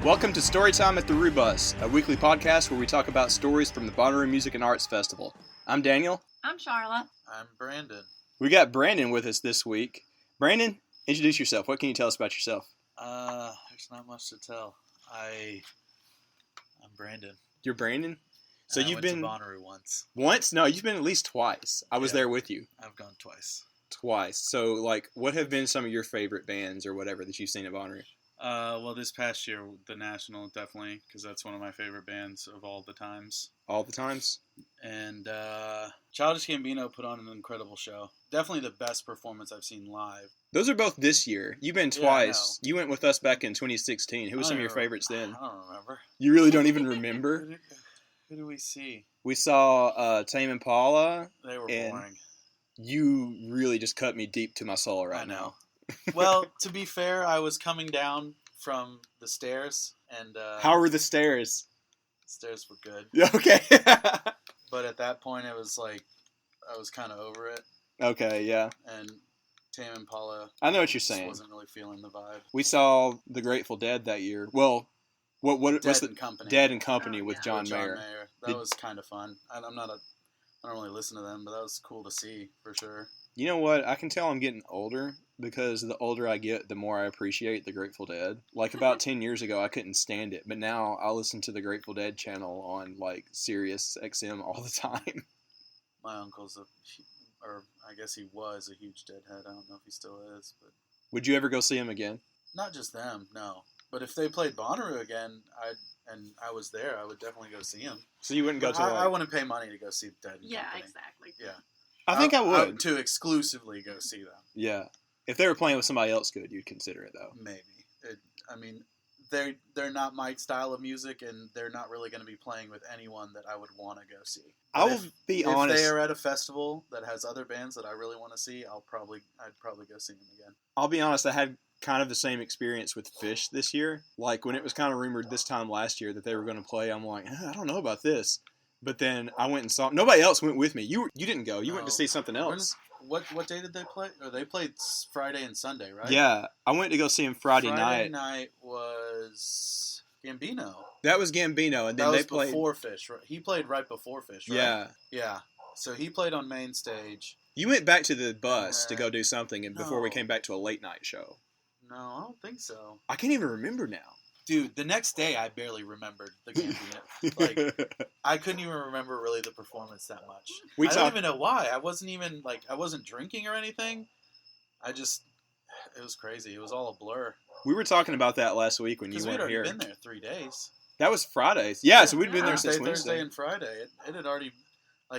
Welcome to Storytime at the Roo Bus, a weekly podcast where we talk about stories from the Bonnaroo Music and Arts Festival. I'm Daniel. I'm Charlotte. I'm Brandon. We got Brandon with us this week. Brandon, introduce yourself. What can you tell us about yourself? There's not much to tell. I'm Brandon. You're Brandon? So I you've went been... to Bonnaroo once. Once? No, you've been at least twice. I was there with you. I've gone twice. Twice. So, like, what have been some of your favorite bands or whatever that you've seen at Bonnaroo? Well, this past year, The National, definitely, because that's one of my favorite bands of all the times. All the times? And Childish Gambino put on an incredible show. Definitely the best performance I've seen live. Those are both this year. You've been twice. You went with us back in 2016. Who were some of your favorites then? I don't remember. You really don't even remember? Who do we see? We saw Tame Impala. They were boring. You really just cut me deep to my soul right now. Well, to be fair, I was coming down from the stairs, and how were the stairs? The stairs were good. Okay. But at that point, it was like I was kind of over it. Okay, yeah. And Tame Impala. I know what you're saying. Wasn't really feeling the vibe. We saw the Grateful Dead that year. Well, what's Dead and Company? Dead and Company with John Mayer. That was kind of fun. I don't really listen to them, but that was cool to see for sure. You know what? I can tell I'm getting older because the older I get, the more I appreciate the Grateful Dead. Like about 10 years ago, I couldn't stand it, but now I listen to the Grateful Dead channel on like Sirius XM all the time. My uncle's I guess he was a huge Deadhead. I don't know if he still is, but would you ever go see him again? Not just them, no. But if they played Bonnaroo again, and I was there, I would definitely go see him. So you wouldn't go to? I wouldn't pay money to go see Dead and Company. Exactly. Yeah. I think I would. To exclusively go see them. Yeah. If they were playing with somebody else good, you'd consider it, though. Maybe. They're not my style of music, and they're not really going to be playing with anyone that I would want to go see. But I will be honest. If they are at a festival that has other bands that I really want to see, I'd probably go see them again. I'll be honest, I had kind of the same experience with Fish this year. Like, when it was kind of rumored this time last year that they were going to play, I'm like, I don't know about this. But then I went and saw. Nobody else went with me. You didn't go. You went to see something else. What day did they play? Or they played Friday and Sunday, right? Yeah, I went to go see him Friday night. Friday night was Gambino. That was Gambino, and then they played before Fish. Right? He played right before Fish, right? Yeah. So he played on main stage. You went back to the bus to go do something, and before we came back to a late night show. No, I don't think so. I can't even remember now. Dude, the next day I barely remembered the Gambino. Like, I couldn't even remember really the performance that much. I don't even know why. I wasn't drinking or anything. It was crazy. It was all a blur. We were talking about that last week when you weren't here. Because we'd already been there 3 days. That was Fridays. Yeah, so we'd been there since Wednesday, Wednesday. Thursday, and Friday. It had already,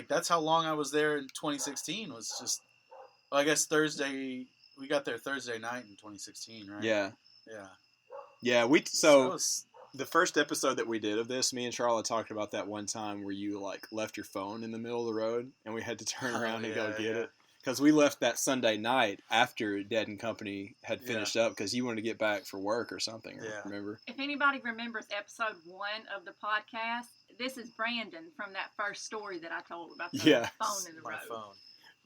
that's how long I was there in 2016 was just, I guess Thursday, we got there Thursday night in 2016, right? Yeah. Yeah. Yeah, the first episode that we did of this, me and Charlotte talked about that one time where you left your phone in the middle of the road and we had to turn around and go get it. Because we left that Sunday night after Dead and Company had finished up because you wanted to get back for work or something. Remember? If anybody remembers episode 1 of the podcast, this is Brandon from that first story that I told about the phone in the road. Phone.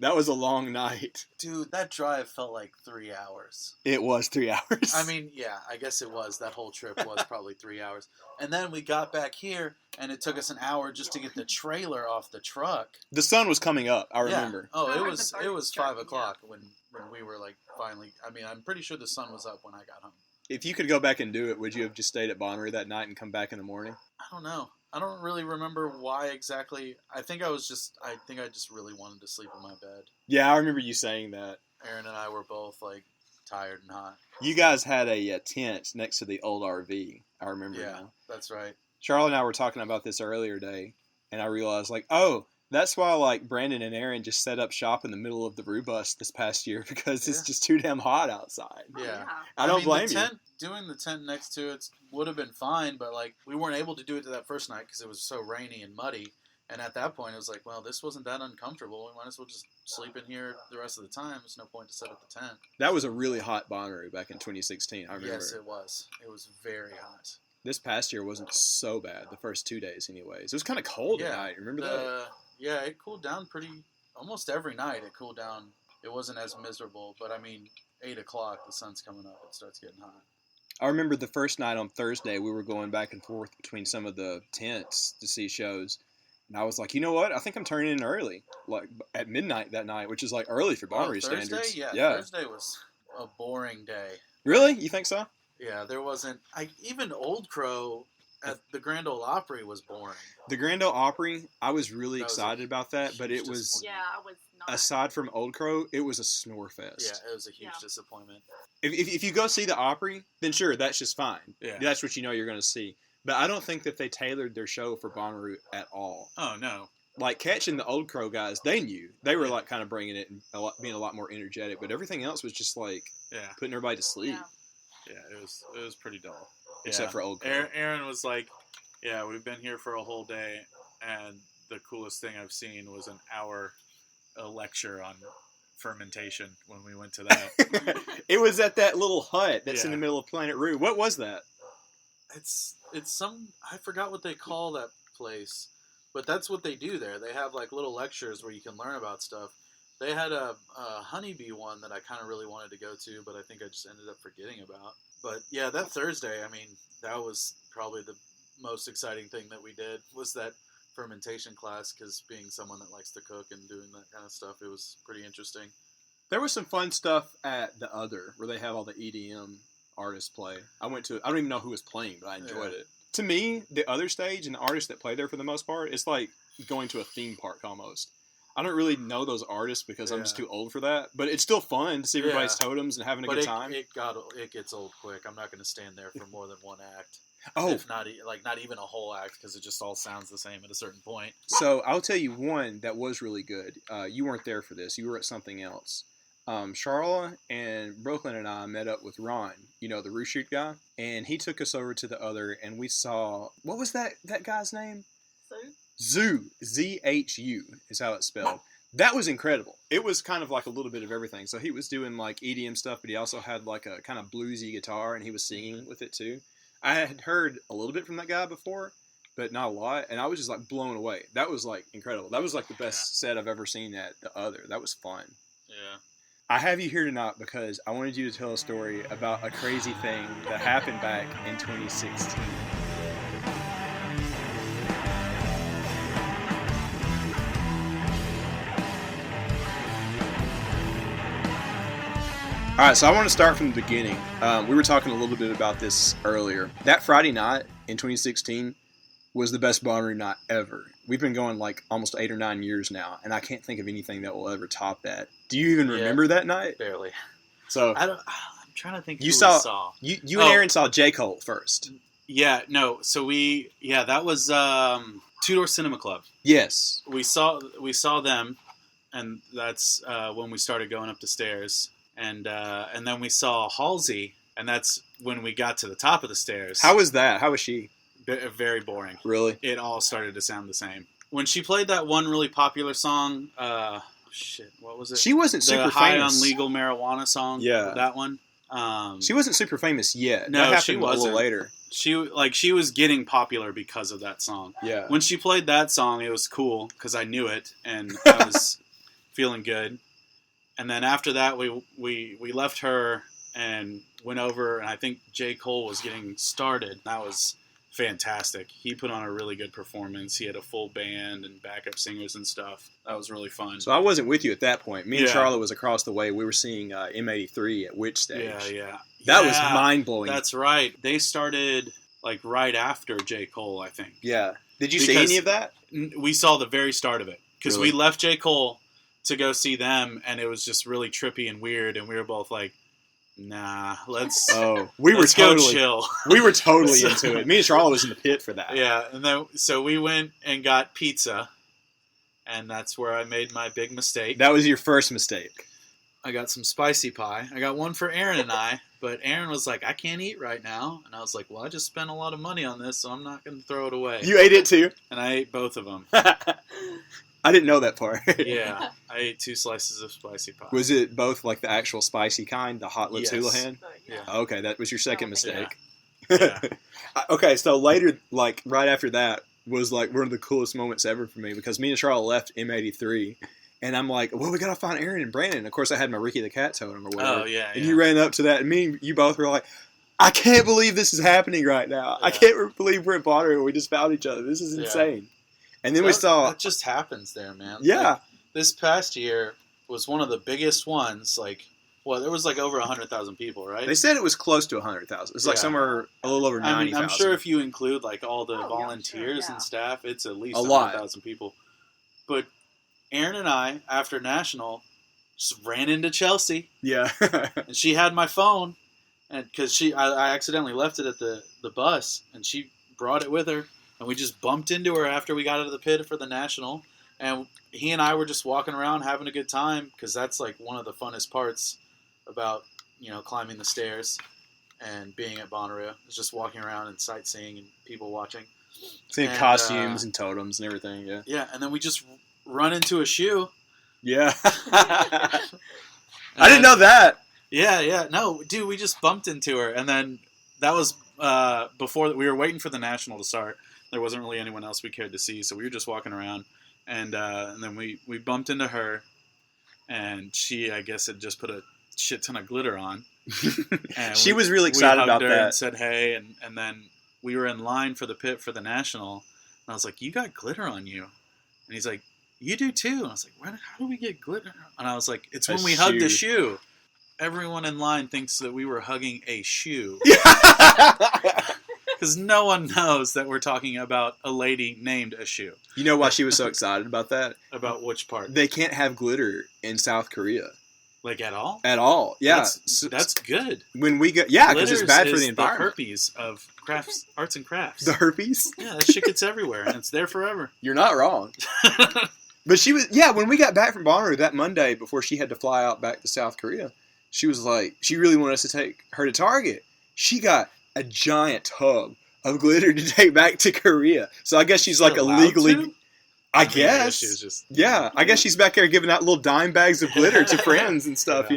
That was a long night. Dude, that drive felt like 3 hours. It was 3 hours. I mean, yeah, I guess it was. That whole trip was probably 3 hours. And then we got back here, and it took us an hour just to get the trailer off the truck. The sun was coming up, I remember. Oh, it was 5 o'clock when we were finally. I mean, I'm pretty sure the sun was up when I got home. If you could go back and do it, would you have just stayed at Bonnaroo that night and come back in the morning? I don't know. I don't really remember why exactly. I think I just really wanted to sleep in my bed. Yeah, I remember you saying that. Aaron and I were both tired and hot. You guys had a tent next to the old RV. I remember now. Yeah, that's right. Charlotte and I were talking about this earlier today, and I realized that's why Brandon and Aaron just set up shop in the middle of the Roo Bus this past year because it's just too damn hot outside. Yeah. I don't blame you. Doing the tent next to it would have been fine, but we weren't able to do it to that first night because it was so rainy and muddy. And at that point, it was well, this wasn't that uncomfortable. We might as well just sleep in here the rest of the time. There's no point to set up the tent. That was a really hot Bonnaroo back in 2016. I remember. Yes, it was. It was very hot. This past year wasn't so bad. The first 2 days, anyways. It was kind of cold at night. Remember that? Yeah, it cooled down almost every night. It cooled down. It wasn't as miserable, but 8 o'clock, the sun's coming up. It starts getting hot. I remember the first night on Thursday, we were going back and forth between some of the tents to see shows. And I was like, you know what? I think I'm turning in early, like at midnight that night, which is like early for Bonnaroo standards. Yeah, Thursday was a boring day. Really? You think so? Yeah, there wasn't. Even Old Crow at the Grand Ole Opry was boring. The Grand Ole Opry, I was really excited about that, but it was. Yeah, I was not. Aside from Old Crow, it was a snore fest. Yeah, it was a huge disappointment. If you go see the Opry, then sure, that's just fine. Yeah. That's what you know you're going to see. But I don't think that they tailored their show for Bonnaroo at all. Oh, no. Like, catching the Old Crow guys, they knew. They were, like, kind of bringing it and being a lot more energetic. But everything else was just, like, putting everybody to sleep. Yeah, it was pretty dull. Except for Old Crow. Aaron was like, yeah, we've been here for a whole day, and the coolest thing I've seen was an hour lecture on fermentation when we went to that. It was at that little hut that's in the middle of Planet Roo. What was that? It's some, I forgot what they call that place, but that's what they do there. They have like little lectures where you can learn about stuff. They had a honeybee one that I kind of really wanted to go to, but I think I just ended up forgetting about. But yeah, that Thursday, I mean, that was probably the most exciting thing that we did, was that fermentation class, because being someone that likes to cook and doing that kind of stuff, it was pretty interesting. There was some fun stuff at the Other, where they have all the EDM artists play. I went to, I don't even know who was playing, but I enjoyed it. To me, the Other stage and the artists that play there for the most part, it's like going to a theme park almost. I don't really know those artists because I'm just too old for that, but it's still fun to see everybody's totems and having a good time. It gets old quick. I'm not going to stand there for more than one act. Oh, if not even a whole act, because it just all sounds the same at a certain point. So I'll tell you one that was really good. You weren't there for this. You were at something else. Charla and Brooklyn and I met up with Ron, you know, the Roo Shoot guy, and he took us over to the Other, and we saw, what was that guy's name? Zoo. Z-H-U is how it's spelled. That was incredible. It was kind of like a little bit of everything. So he was doing like EDM stuff, but he also had like a kind of bluesy guitar, and he was singing with it too. I had heard a little bit from that guy before, but not a lot, and I was just like blown away. That was like incredible. That was like the best set I've ever seen at the Other. That was fun. Yeah. I have you here tonight because I wanted you to tell a story about a crazy thing that happened back in 2016. All right, so I want to start from the beginning. We were talking a little bit about this earlier. That Friday night in 2016 was the best Bonnaroo night ever. We've been going like almost 8 or 9 years now, and I can't think of anything that will ever top that. Do you even remember that night? Barely. So I'm trying to think. You who saw, we saw. You and Aaron saw J. Cole first. Yeah, no. So that was Two Door Cinema Club. Yes, we saw them, and that's when we started going up the stairs. And then we saw Halsey, and that's when we got to the top of the stairs. How was that? How was she? Very boring. Really? It all started to sound the same. When she played that one really popular song, what was it? She wasn't super famous. The High on Legal Marijuana song. Yeah. That one. She wasn't super famous yet. No, that happened she a wasn't. little later. She was getting popular because of that song. Yeah. When she played that song, it was cool because I knew it and I was feeling good. And then after that, we left her and went over, and I think J. Cole was getting started. That was fantastic. He put on a really good performance. He had a full band and backup singers and stuff. That was really fun. So I wasn't with you at that point. Me and Charlotte was across the way. We were seeing M83 at Witch Stage. Yeah. That was mind-blowing. That's right. They started like right after J. Cole, I think. Yeah. Did you see any of that? We saw the very start of it. Because Really? we left J. Cole to go see them, and it was just really trippy and weird, and we were both like, nah, let's go chill. We were totally into it. Me and Charlotte was in the pit for that. Yeah, and then so we went and got pizza, and that's where I made my big mistake. That was your first mistake. I got some spicy pie. I got one for Aaron and I, but Aaron was like, I can't eat right now. And I was like, well, I just spent a lot of money on this, so I'm not going to throw it away. You ate it too? And I ate both of them. I didn't know that part. Yeah, I ate 2 slices of spicy pie. Was it both like the actual spicy kind, the hot lips houlihan? Yeah. Okay, that was your second mistake. Yeah. Okay, so later, like right after that, was like one of the coolest moments ever for me because me and Charlotte left M83, and I'm like, well, we gotta find Aaron and Brandon. Of course, I had my Ricky the Cat totem or whatever. Oh yeah. And you ran up to that, and you both were like, I can't believe this is happening right now. Yeah. I can't believe we're in Bonnaroo and we just found each other. This is insane. And then we saw... That just happens there, man. Yeah. Like, this past year was one of the biggest ones. Like, well, there was like over 100,000 people, right? They said it was close to 100,000. It's like somewhere a little over 90,000. I'm sure if you include like all the volunteers and staff, it's at least 100,000 people. But Aaron and I, after National, just ran into Chelsea. Yeah. And she had my phone, and because I accidentally left it at the bus, and she brought it with her, and we just bumped into her after we got out of the pit for the National, and he and I were just walking around having a good time, because that's like one of the funnest parts about, climbing the stairs and being at Bonnaroo. It's just walking around and sightseeing and people watching. Seeing costumes and totems and everything, yeah. Yeah, and then we just run into a shoe. Yeah. I didn't know that. Yeah. No, dude, we just bumped into her. And then that was before we were waiting for the National to start. There wasn't really anyone else we cared to see, so we were just walking around. And then we bumped into her, and she, I guess, had just put a shit ton of glitter on. And she was really excited about her that. And said hey, and then we were in line for the pit for the National, and I was like, "You got glitter on you," and he's like, "You do too." And I was like, "How do we get glitter?" And I was like, "It's when we hugged a shoe." Everyone in line thinks that we were hugging a shoe. Because no one knows that we're talking about a lady named a shoe. You know why she was so excited about that? About which part? They can't have glitter in South Korea. Like at all? At all, yeah. That's good. When we go, because it's bad for the environment. The herpes of arts and crafts. The herpes? Yeah, that shit gets everywhere, and it's there forever. You're not wrong. But she was, when we got back from Bonnaroo that Monday before she had to fly out back to South Korea, she was like, she really wanted us to take her to Target. She got a giant tub of glitter to take back to Korea. So I guess she's like illegally... I guess. She was just, I guess she's back there giving out little dime bags of glitter to friends and stuff,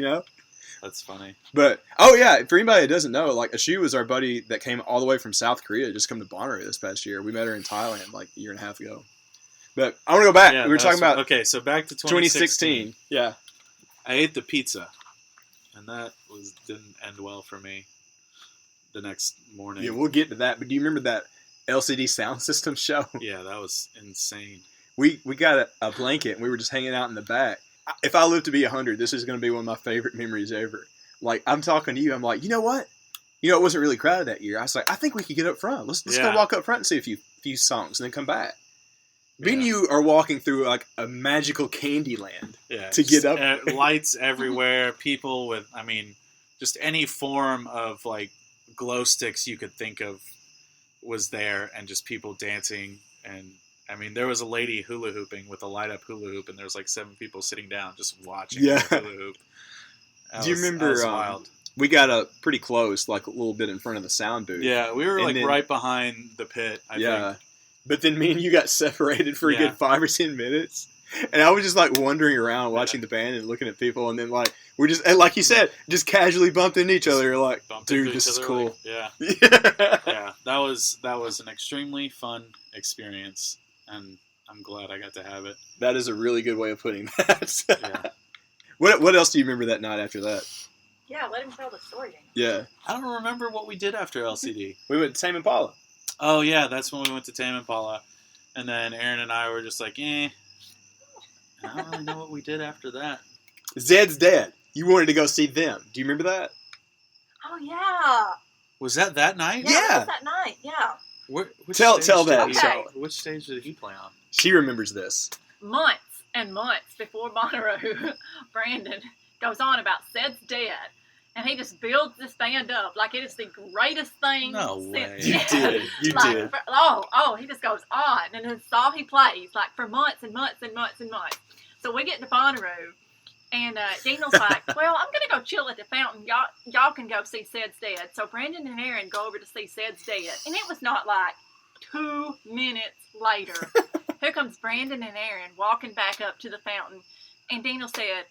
That's funny. But, for anybody that doesn't know, like, Ashu was our buddy that came all the way from South Korea, just come to Bonnaroo this past year. We met her in Thailand like a year and a half ago. But I want to go back. We were talking about... Okay, so back to 2016. Yeah. I ate the pizza, and that didn't end well for me the next morning. Yeah, we'll get to that. But do you remember that LCD Soundsystem show? Yeah, that was insane. We got a blanket, and we were just hanging out in the back. If I live to be 100, this is going to be one of my favorite memories ever. Like, I'm talking to you, I'm like, you know what? It wasn't really crowded that year. I was like, I think we could get up front. Let's go walk up front and see a few songs, and then come back. Me and you are walking through, like, a magical candy land to get up. Lights everywhere, people with, just any form of, like, glow sticks you could think of was there, and just people dancing, and there was a lady hula hooping with a light up hula hoop, and there was like 7 people sitting down just watching the hula hoop. Do you remember? That was wild. We got up pretty close, like a little bit in front of the sound booth. Yeah, we were right behind the pit. I think. But then me and you got separated for a good 5 or 10 minutes, and I was just like wandering around watching the band and looking at people, and then we just, and like you said, just casually bumped into each other. You're like, dude, this is cool. Like, yeah. That was an extremely fun experience, and I'm glad I got to have it. That is a really good way of putting that. What else do you remember that night after that? Yeah, let him tell the story. Yeah. I don't remember what we did after LCD. We went to Tame Impala. Oh, yeah, that's when we went to Tame Impala. And then Aaron and I were just like, I don't really know what we did after that. Zed's Dead. You wanted to go see them. Do you remember that? Oh, yeah. Was that night? Yeah. That was that night, yeah. Tell that. Okay. Which stage did he play on? She remembers this. Months and months before Bonnaroo, Brandon goes on about Zed's Dead. And he just builds this band up like it is the greatest thing. No way. You did. You did. He just goes on. And it's all he plays, like, for months and months and months and months. So we get to Bonnaroo, and Daniel's like, well, I'm going to go chill at the fountain. Y'all can go see Zed's Dead. So Brandon and Aaron go over to see Zed's Dead. And it was not like 2 minutes later. Here comes Brandon and Aaron walking back up to the fountain. And Daniel said,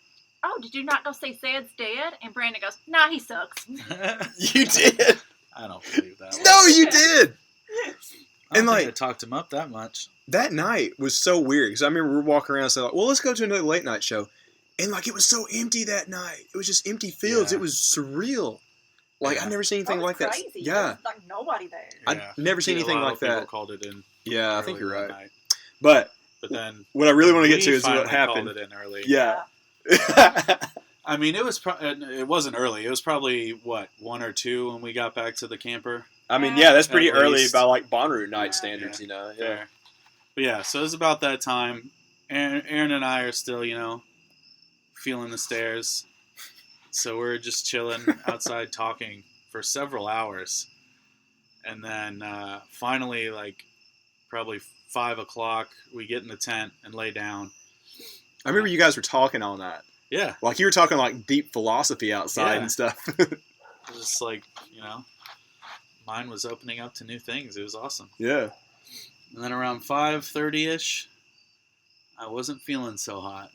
oh, did you not go see Zed's Dead? And Brandon goes, nah, he sucks. You did. I don't believe that. No, you did. I don't think I talked him up that much. That night was so weird because I remember we were walking around and saying, well, let's go to another late night show. And it was so empty that night. It was just empty fields. Yeah. It was surreal. Like I've never seen anything like that. Crazy. Yeah, there was, like nobody there. I've never seen anything like that. People called it in. Yeah, I think you're right. Night. But then what I really want to get to is what happened. Called it in early. Yeah. I mean, it wasn't early. It was probably 1 or 2 when we got back to the camper. I mean, yeah, that's pretty early by like Bonnaroo night standards, you know. Yeah. But yeah, so it was about that time. Aaron and I are still, feeling the stares. So we're just chilling outside talking for several hours. And then finally, like probably 5 o'clock, we get in the tent and lay down. I remember you guys were talking all night. Yeah. Like you were talking like deep philosophy outside and stuff. Just like, mine was opening up to new things. It was awesome. Yeah. And then around 5:30ish, I wasn't feeling so hot.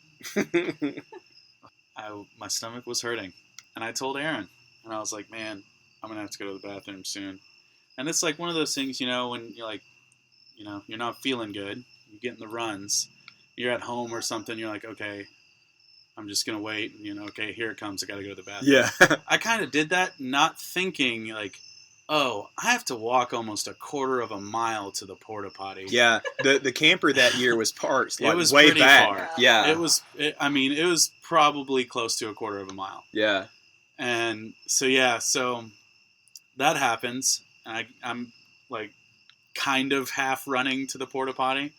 My stomach was hurting. And I told Aaron, and I was like, man, I'm going to have to go to the bathroom soon. And it's like one of those things, when you're like, you're not feeling good, you're getting the runs, you're at home or something, you're like, okay, I'm just going to wait. And, okay, here it comes. I got to go to the bathroom. Yeah. I kind of did that, not thinking like, oh, I have to walk almost a quarter of a mile to the porta potty. Yeah, the camper that year was parked like it was way back. Far. Yeah, it was probably close to a quarter of a mile. Yeah, and so that happens, and I'm like kind of half running to the porta potty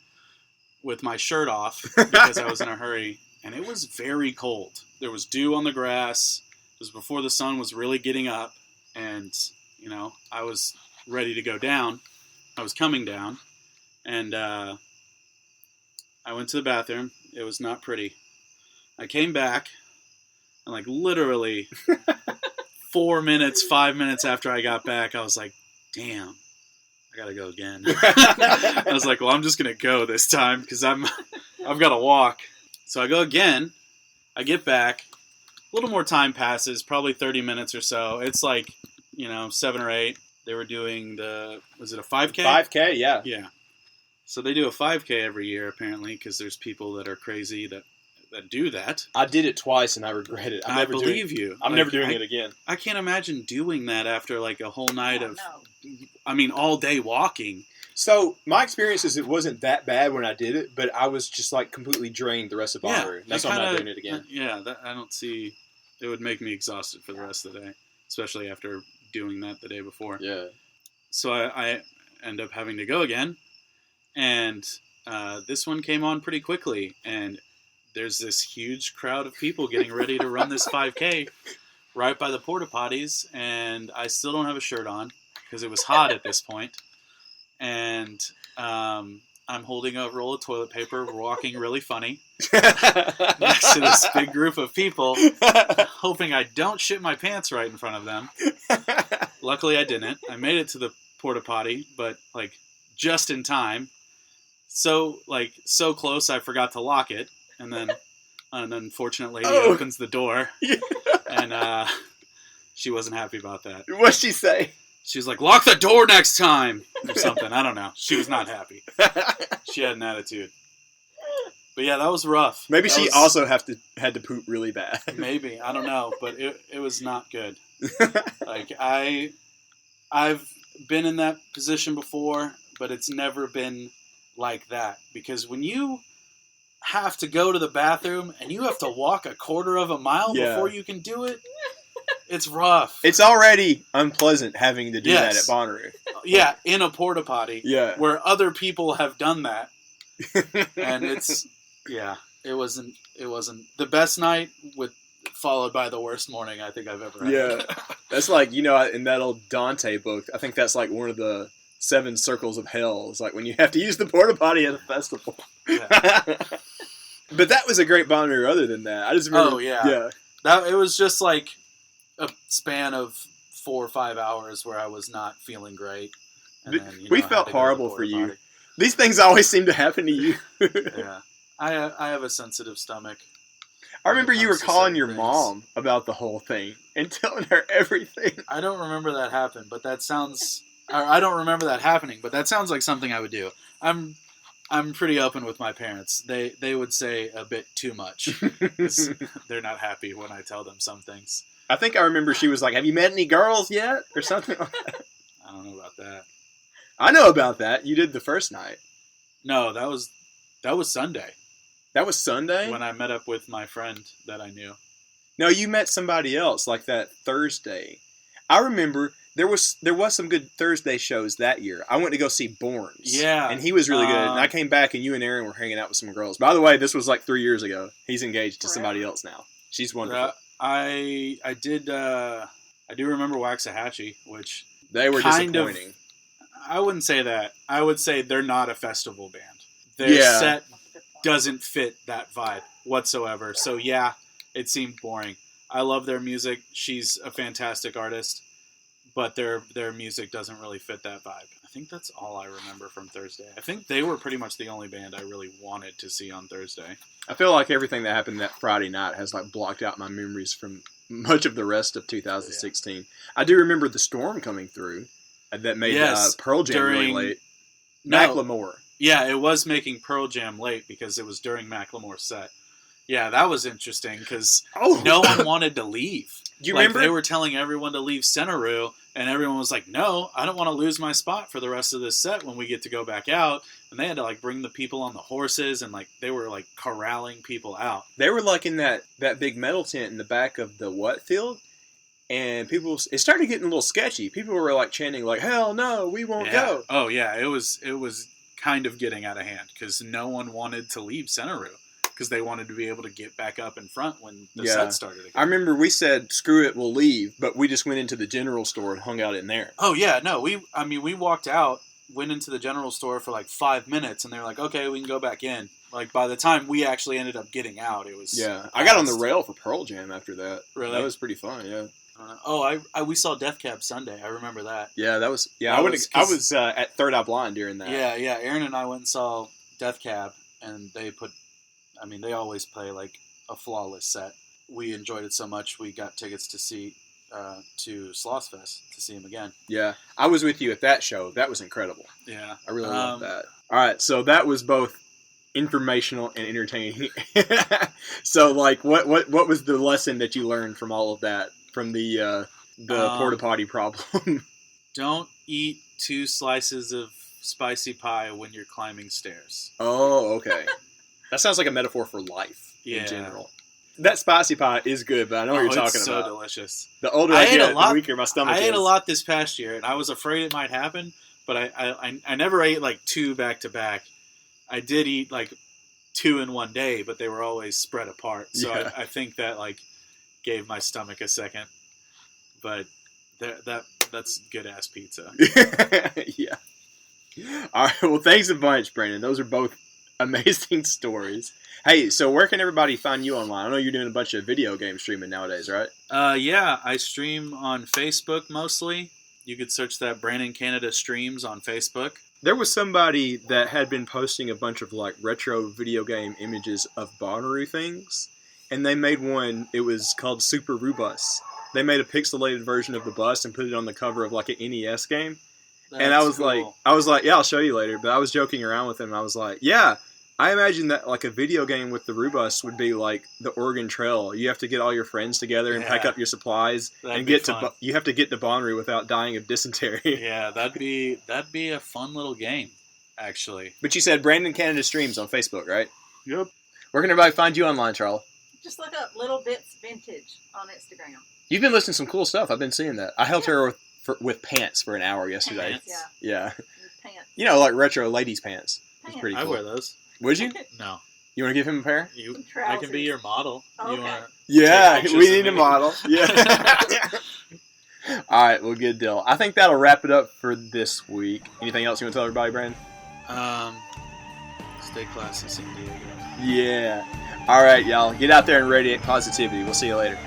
with my shirt off because I was in a hurry, and it was very cold. There was dew on the grass. It was before the sun was really getting up, and I was ready to go down. I was coming down, and I went to the bathroom. It was not pretty. I came back, and like literally 5 minutes after I got back, I was like, damn, I gotta go again. I was like, well, I'm just gonna go this time because I've got to walk. So I go again. I get back. A little more time passes, probably 30 minutes or so. It's like 7 or 8. They were doing was it a 5K? 5K, yeah. Yeah. So they do a 5K every year, apparently, because there's people that are crazy that do that. I did it twice, and I regret it. I believe you. I'm never doing it again. I can't imagine doing that after, like, a whole night all day walking. So, my experience is it wasn't that bad when I did it, but I was just, like, completely drained the rest of Bonnaroo. That's why I'm not doing it again. Yeah, I don't see... It would make me exhausted for the rest of the day, especially after doing that the day before. Yeah. So I end up having to go again, and this one came on pretty quickly, and there's this huge crowd of people getting ready to run this 5K right by the porta potties, and I still don't have a shirt on because it was hot at this point, and I'm holding a roll of toilet paper, walking really funny next to this big group of people, hoping I don't shit my pants right in front of them. Luckily, I didn't. I made it to the porta potty, but like just in time. So close, I forgot to lock it, and then an unfortunate lady opens the door, and she wasn't happy about that. What'd she say? She was like, "Lock the door next time," or something. I don't know. She was not happy. She had an attitude. But yeah, that was rough. Maybe she also had to poop really bad. Maybe, I don't know, but it was not good. Like I've been in that position before, but it's never been like that, because when you have to go to the bathroom and you have to walk a quarter of a mile before you can do it, it's rough. It's already unpleasant having to do that at Bonnaroo. Yeah, in a porta potty. Yeah. Where other people have done that. And it wasn't the best night, followed by the worst morning I think I've ever had. Yeah. That's like, in that old Dante book, I think that's like one of the 7 circles of hell. It's like when you have to use the porta potty at a festival. Yeah. But that was a great Bonnaroo other than that. I just remember. Oh, yeah. It was just like a span of 4 or 5 hours where I was not feeling great. And then, we felt horrible for you. Potty. These things always seem to happen to you. Yeah. I have a sensitive stomach. I remember you were calling your mom about the whole thing and telling her everything. I don't remember that happened, but that sounds... I don't remember that happening, but that sounds like something I would do. I'm pretty open with my parents. They would say a bit too much. They're not happy when I tell them some things. I think I remember she was like, "Have you met any girls yet?" or something like that. I don't know about that. I know about that. You did the first night. No, that was Sunday. That was Sunday? When I met up with my friend that I knew. No, you met somebody else like that Thursday. I remember there was some good Thursday shows that year. I went to go see Bournes. Yeah. And he was really good. And I came back and you and Aaron were hanging out with some girls. By the way, this was like 3 years ago. He's engaged to somebody else now. She's wonderful. I do remember Waxahachie, which they were disappointing. I wouldn't say that. I would say they're not a festival band. Their set doesn't fit that vibe whatsoever. So yeah, it seemed boring. I love their music. She's a fantastic artist, but their music doesn't really fit that vibe. I think that's all I remember from Thursday. I think they were pretty much the only band I really wanted to see on Thursday. I feel like everything that happened that Friday night has like blocked out my memories from much of the rest of 2016. Yeah. I do remember the storm coming through that made Pearl Jam really late. Macklemore. Yeah, it was making Pearl Jam late because it was during Macklemore's set. Yeah, that was interesting because no one wanted to leave. Do you remember? They were telling everyone to leave Centeroo, and everyone was like, no, I don't want to lose my spot for the rest of this set when we get to go back out. And they had to like bring the people on the horses, and like they were like corralling people out. They were like in that big metal tent in the back of the field? And it started getting a little sketchy. People were like chanting like, hell no, we won't go. Oh yeah, it was kind of getting out of hand because no one wanted to leave Centeroo. Because they wanted to be able to get back up in front when the set started again. I remember we said, screw it, we'll leave, but we just went into the general store and hung out in there. Oh, yeah, no, we walked out, went into the general store for like 5 minutes, and they were like, okay, we can go back in. Like, by the time we actually ended up getting out, it was fast. I got on the rail for Pearl Jam after that. Really? That was pretty fun, yeah. We saw Death Cab Sunday. I remember that. Yeah, that was... Yeah, I was at Third Eye Blind during that. Yeah, Aaron and I went and saw Death Cab, and they always play like a flawless set. We enjoyed it so much, we got tickets to see to Slossfest to see him again. Yeah, I was with you at that show. That was incredible. Yeah, I really loved that. All right, so that was both informational and entertaining. So, like, what was the lesson that you learned from all of that? From the porta potty problem? Don't eat 2 slices of spicy pie when you're climbing stairs. Oh, okay. That sounds like a metaphor for life in general. That spicy pie is good, but I know what you're talking about. It's so delicious. The older I get, the weaker my stomach is. I ate a lot this past year, and I was afraid it might happen, but I never ate like 2 back to back. I did eat like 2 in one day, but they were always spread apart. So I think that like gave my stomach a second. But that's good ass pizza. Yeah. All right. Well, thanks a bunch, Brandon. Those are both amazing stories. Hey, so where can everybody find you online? I know you're doing a bunch of video game streaming nowadays, right? Yeah, I stream on Facebook mostly. You could search that Brandon Canada Streams on Facebook. There was somebody that had been posting a bunch of like retro video game images of Bonnaroo things, and they made one. It was called Super Roo Bus. They made a pixelated version of the bus and put it on the cover of like an NES game. And I was cool. like, yeah, I'll show you later. But I was joking around with him. I was like, yeah, I imagine that like a video game with the Roo Bus would be like the Oregon Trail. You have to get all your friends together and pack up your supplies and you have to get to Bonnaroo without dying of dysentery. Yeah, that'd be a fun little game, actually. But you said Brandon Canada Streams on Facebook, right? Yep. Where can everybody find you online, Charlie? Just look up Little Bits Vintage on Instagram. You've been listening to some cool stuff. I've been seeing that. I helped her with pants for an hour yesterday. Pants, yeah. Pants. You know, like retro ladies' pants. It's pretty cool. I wear those. Would you? No. You want to give him a pair? I can be your model. Oh, okay. Yeah, we need a model. Yeah. All right, well, good deal. I think that'll wrap it up for this week. Anything else you want to tell everybody, Brandon? Stay classy, San Diego. Yeah. All right, y'all. Get out there and radiate positivity. We'll see you later.